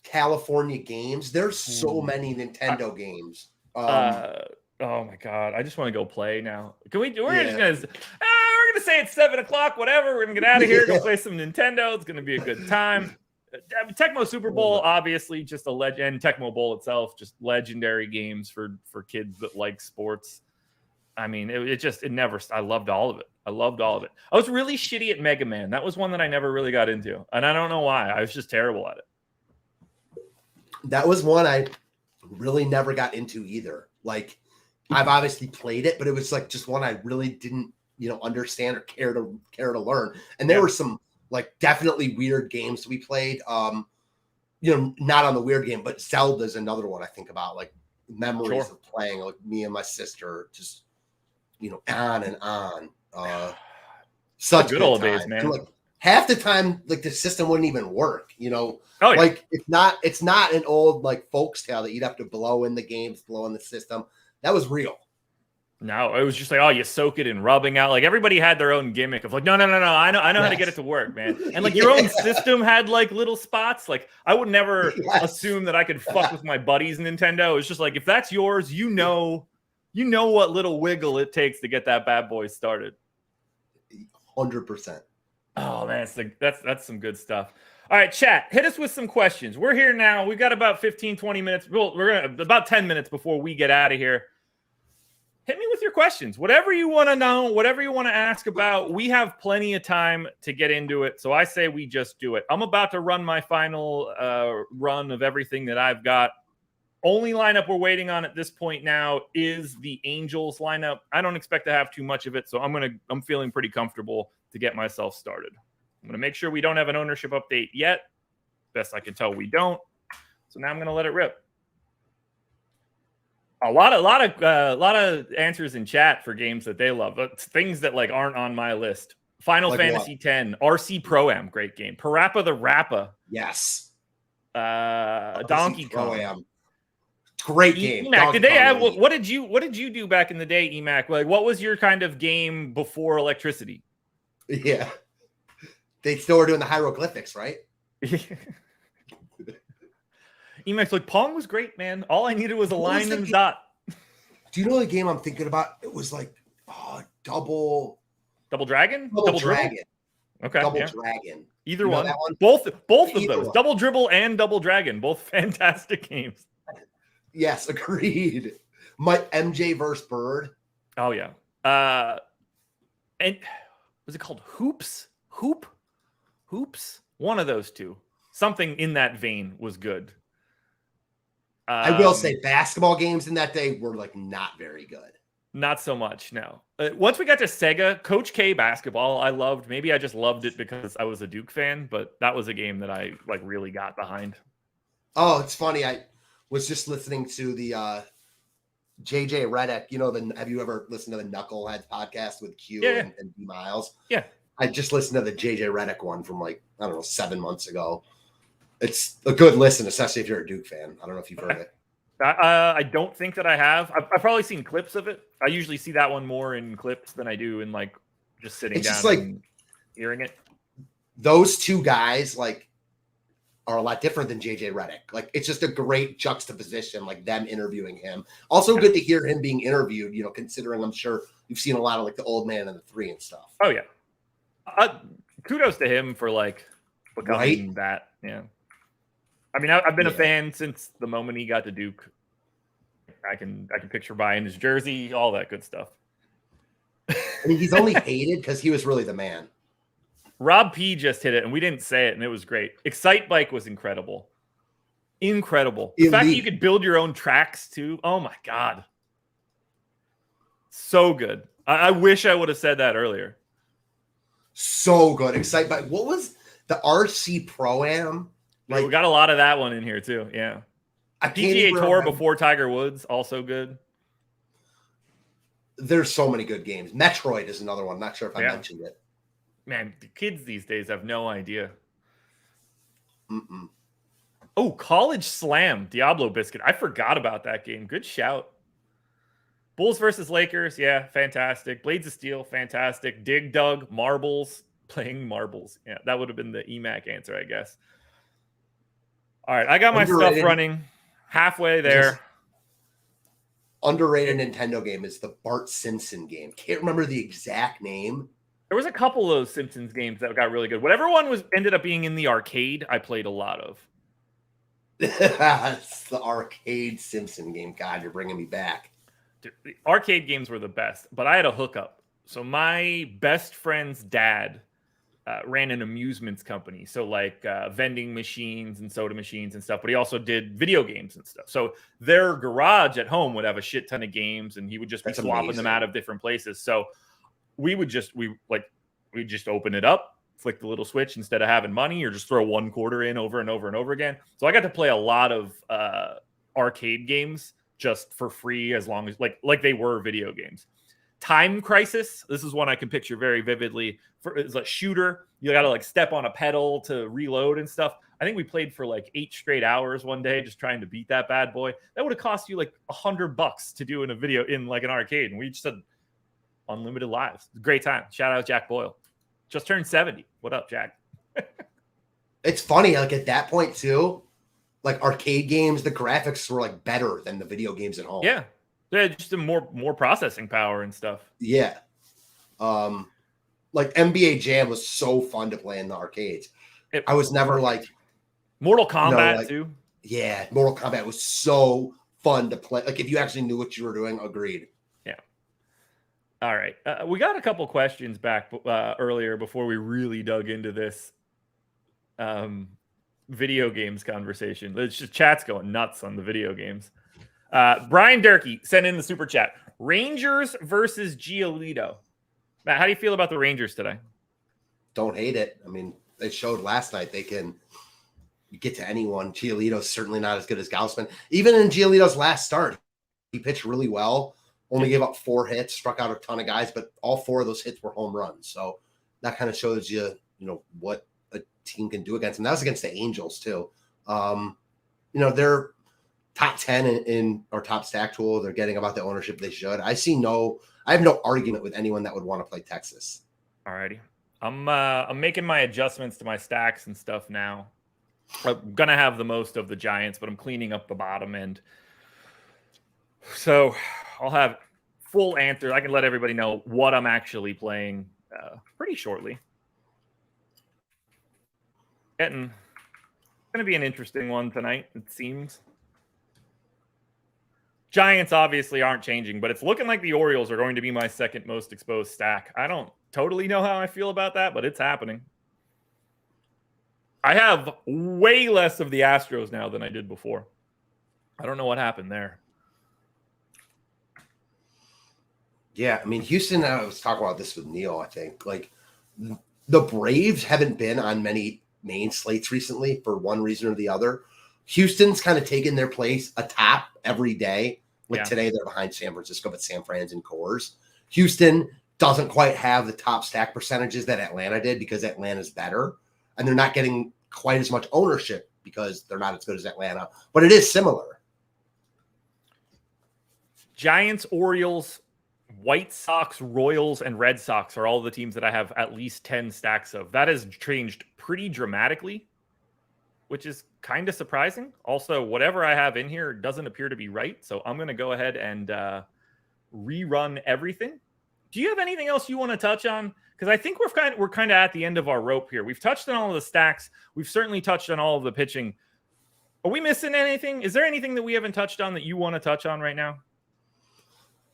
California Games. There's so many Nintendo games. Oh my God. I just want to go play now. We're just gonna say it's 7:00, whatever. We're gonna get out of here, go play some Nintendo. It's gonna be a good time. Tecmo Super Bowl, obviously, just a legend. Tecmo Bowl itself, just legendary games for kids that like sports. I mean, it never. I loved all of it. I was really shitty at Mega Man. That was one that I never really got into, and I don't know why. I was just terrible at it. That was one I really never got into either. Like, I've obviously played it, but it was like just one I really didn't, understand or care to learn. And there were some like definitely weird games we played. Not on the weird game, but Zelda's another one I think about, like memories of playing, like me and my sister, just on and on. Such good old days, man. And, like, half the time, like the system wouldn't even work. Oh, yeah. Like it's not an old like folks tale that you'd have to blow in the games, blow in the system. That was real. No, it was just like, oh, you soak it in rubbing out. Like everybody had their own gimmick of like, no. I know how to get it to work, man. And like your own system had like little spots. Like I would never assume that I could fuck with my buddies' Nintendo. It's just like, if that's yours, you know what little wiggle it takes to get that bad boy started. 100%. Oh man, that's some good stuff. All right, chat, hit us with some questions. We're here now. We've got about 15, 20 minutes. We're gonna about 10 minutes before we get out of here. Hit me with your questions. Whatever you want to know, whatever you want to ask about, we have plenty of time to get into it. So I say we just do it. I'm about to run my final run of everything that I've got. Only lineup we're waiting on at this point now is the Angels lineup. I don't expect to have too much of it, so I'm feeling pretty comfortable to get myself started. I'm going to make sure we don't have an ownership update yet. Best I can tell, we don't. So now I'm going to let it rip. A lot of answers in chat for games that they love. Things that like aren't on my list. Final Fantasy X, RC Pro-Am, great game. Parappa the Rappa. Yes. Donkey Kong. Great game. Emac, did they have what did you do back in the day, Emac? Like what was your kind of game before electricity? Yeah. They still were doing the hieroglyphics, right? Emac's like, Pong was great, man. All I needed was a line and a dot. Do you know the game I'm thinking about? It was like Double Dragon? Double Dragon. Okay. Double Dragon. Either one. Both of those. One. Double Dribble and Double Dragon. Both fantastic games. Yes, agreed. My MJ versus Bird. Oh yeah. And was it called Hoops? Hoops? One of those two. Something in that vein was good. I will say basketball games in that day were like not very good. Not so much, no. Once we got to Sega, Coach K basketball, I loved. Maybe I just loved it because I was a Duke fan, but that was a game that I like really got behind. Oh, it's funny. I was just listening to the JJ Redick. Have you ever listened to the Knuckleheads podcast with Q and D Miles? Yeah. I just listened to the JJ Redick one from 7 months ago. It's a good listen, especially if you're a Duke fan. I don't know if you've heard it. I don't think that I have. I've probably seen clips of it. I usually see that one more in clips than I do in just sitting down and hearing it. Those two guys are a lot different than JJ Redick. It's just a great juxtaposition, them interviewing him. Also good to hear him being interviewed, considering I'm sure you've seen a lot of the Old Man and the Three and stuff. Oh yeah. Kudos to him for becoming that. Yeah. I mean, I've been a fan since the moment he got to Duke. I can picture buying his jersey, all that good stuff. I mean, he's only hated because he was really the man. Rob P just hit it, and we didn't say it, and it was great. Excite Bike was incredible. Incredible. The fact that you could build your own tracks, too. Oh, my God. So good. I wish I would have said that earlier. So good. Excited by what was the RC Pro-Am? Like, we got a lot of that one in here too. Yeah. PGA Tour before Tiger Woods, also good. There's so many good games. Metroid is another one. Not sure if I mentioned it. Man, the kids these days have no idea. Oh, College Slam, Diablo Biscuit. I forgot about that game. Good shout. Bulls versus Lakers. Yeah, fantastic. Blades of Steel, fantastic. Dig Dug, Marbles. Playing Marbles. Yeah, that would have been the EMAC answer, I guess. All right, I got my stuff running. Halfway there. Underrated Nintendo game is the Bart Simpson game. Can't remember the exact name. There was a couple of those Simpsons games that got really good. Whatever one ended up being in the arcade, I played a lot of. It's the arcade Simpson game. God, you're bringing me back. Dude, the arcade games were the best, but I had a hookup. So my best friend's dad ran an amusements company. So like vending machines and soda machines and stuff, but he also did video games and stuff. So their garage at home would have a shit ton of games, and he would just be swapping them out of different places. So we just open it up, flick the little switch instead of having money, or just throw one quarter in over and over and over again. So I got to play a lot of arcade games just for free, as long as like they were video games. Time Crisis. This is one I can picture very vividly. It's a shooter. You got to like step on a pedal to reload and stuff. I think we played for like 8 straight hours one day, just trying to beat that bad boy. That would have cost you like $100 to do in like an arcade. And we just had unlimited lives. Great time. Shout out Jack Boyle. Just turned 70. What up, Jack? It's funny. Like at that point too, like arcade games, the graphics were like better than the video games at home. Yeah. Yeah, just more processing power and stuff. Yeah. Like NBA Jam was so fun to play in the arcades. I was never like Mortal Kombat too. Yeah, Mortal Kombat was so fun to play. Like if you actually knew what you were doing, agreed. Yeah. All right. We got a couple questions back earlier before we really dug into this video games conversation. It's just chat's going nuts on the video games. Brian Durkee sent in the super chat. Rangers versus Giolito. Matt, how do you feel about the Rangers today? Don't hate it. I mean, they showed last night they can get to anyone. Giolito's certainly not as good as Gaussman. Even in Giolito's last start, he pitched really well. Only gave up 4 hits, struck out a ton of guys, but all 4 of those hits were home runs. So that kind of shows you what a team can do against him. That was against the Angels too. They're top 10 in our top stack tool. They're getting about the ownership they should. I have no argument with anyone that would want to play Texas. All righty. I'm making my adjustments to my stacks and stuff now. I'm going to have the most of the Giants, but I'm cleaning up the bottom end. So I'll have full answers. I can let everybody know what I'm actually playing pretty shortly. It's going to be an interesting one tonight, it seems. Giants obviously aren't changing, but it's looking like the Orioles are going to be my second most exposed stack. I don't totally know how I feel about that, but it's happening. I have way less of the Astros now than I did before. I don't know what happened there. Yeah, I mean, Houston, I was talking about this with Neil, I think. Like, the Braves haven't been on many main slates recently for one reason or the other. Houston's kind of taken their place atop every day. Like today, they're behind San Francisco, but San Fran's in cores. Houston doesn't quite have the top stack percentages that Atlanta did because Atlanta's better. And they're not getting quite as much ownership because they're not as good as Atlanta. But it is similar. Giants, Orioles, White Sox, Royals, and Red Sox are all the teams that I have at least 10 stacks of. That has changed pretty dramatically, which is kind of surprising. Also, whatever I have in here doesn't appear to be right. So I'm going to go ahead and rerun everything. Do you have anything else you want to touch on? Because I think we're kind of at the end of our rope here. We've touched on all of the stacks. We've certainly touched on all of the pitching. Are we missing anything? Is there anything that we haven't touched on that you want to touch on right now?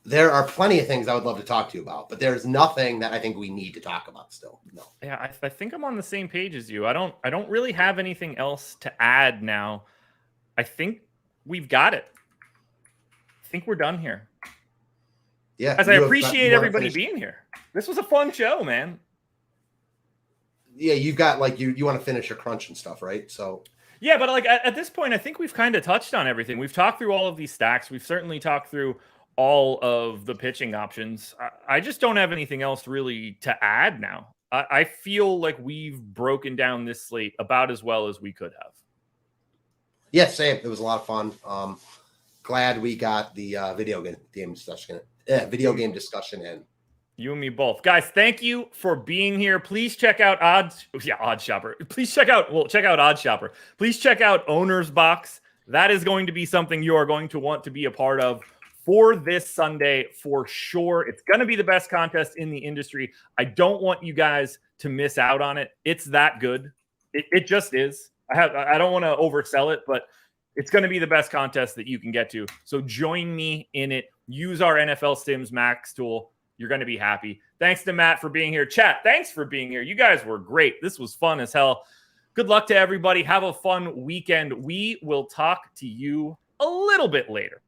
There are plenty of things I would love to talk to you about, but there's nothing that I think we need to talk about still. No. Yeah, I think I'm on the same page as you. I don't really have anything else to add now. I think we've got it. I think we're done here. Yeah. As I appreciate everybody being here. This was a fun show, man. Yeah, you've got like you want to finish your crunch and stuff, right? So yeah, but like at this point, I think we've kind of touched on everything. We've talked through all of these stacks. We've certainly talked through all of the pitching options. I just don't have anything else really to add now. I feel like we've broken down this slate about as well as we could have. Yeah, same. It was a lot of fun. Glad we got the video game discussion in. You and me both. Guys, thank you for being here. Please check out Odds Shopper. Please check out Odds Shopper. Please check out Owner's Box. That is going to be something you are going to want to be a part of for this Sunday for sure. It's going to be the best contest in the industry. I don't want you guys to miss out on it. It's that good. It just is. I don't want to oversell it, but it's going to be the best contest that you can get to. So join me in it. Use our NFL Sims Max tool. You're going to be happy. Thanks to Matt for being here. Chat, thanks for being here. You guys were great. This was fun as hell. Good luck to everybody. Have a fun weekend. We will talk to you a little bit later.